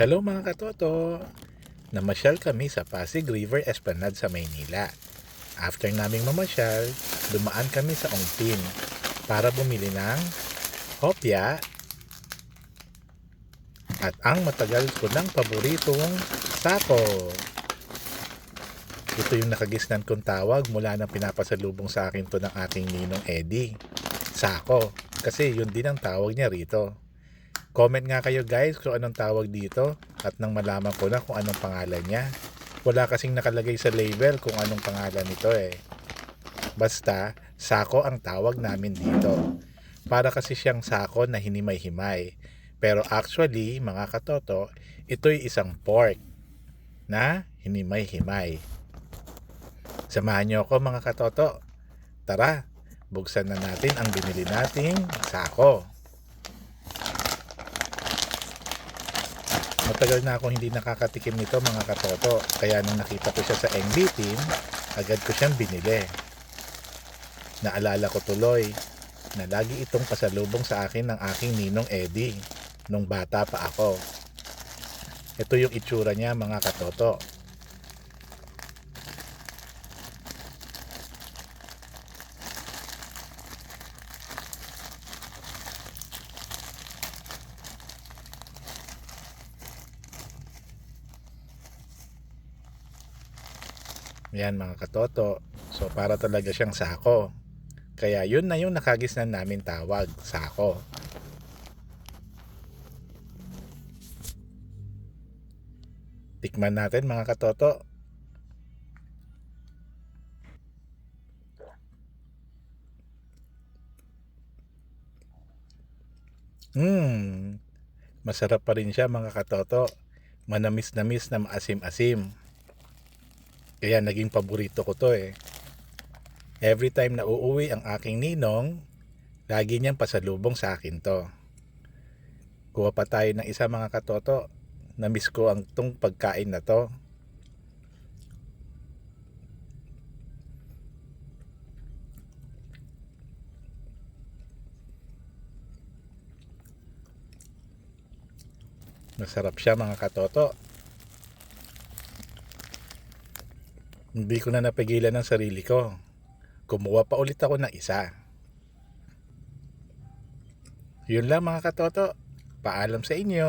Hello mga katoto! Namasyal kami sa Pasig River Esplanade sa Maynila. After naming mamasyal, dumaan kami sa Ongpin para bumili ng hopya at ang matagal ko ng paboritong sako. Ito yung nakagisnan kong tawag mula nang pinapasalubong sa akin to ng aking ninong Eddie. Sako, kasi yun din ang tawag niya rito. Comment nga kayo guys kung anong tawag dito at nang malaman ko na kung anong pangalan niya. Wala kasing nakalagay sa label kung anong pangalan nito eh. Basta, sako ang tawag namin dito. Para kasi siyang sako na hinimay-himay. Pero actually, mga katoto, ito'y isang pork na hinimay-himay. Samahan niyo ako mga katoto. Tara, buksan na natin ang binili nating sako. Matagal na akong hindi nakakatikim nito mga katoto, kaya nung nakita ko siya sa NBTeam, agad ko siyang binili. Naalala ko tuloy na lagi itong pasalubong sa akin ng aking ninong Eddie nung bata pa ako. Ito yung itsura niya mga katoto. Yan mga katoto. So para talaga siyang sako. Kaya yun na yung nakagisnan namin tawag, sako. Tikman natin mga katoto. Masarap pa rin siya mga katoto. Manamis-namis na maasim-asim. Kaya naging paborito ko to eh. Every time na uuwi ang aking ninong, lagi niyang pasalubong sa akin to. Kuha pa tayo ng isa mga katoto. Namiss ko ang tong pagkain na to. Masarap siya mga katoto. Hindi ko na napigilan ng sarili ko. Kumuha pa ulit ako ng isa. Yun lang mga katoto. Paalam sa inyo.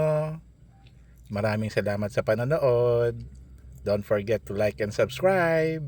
Maraming salamat sa panonood. Don't forget to like and subscribe.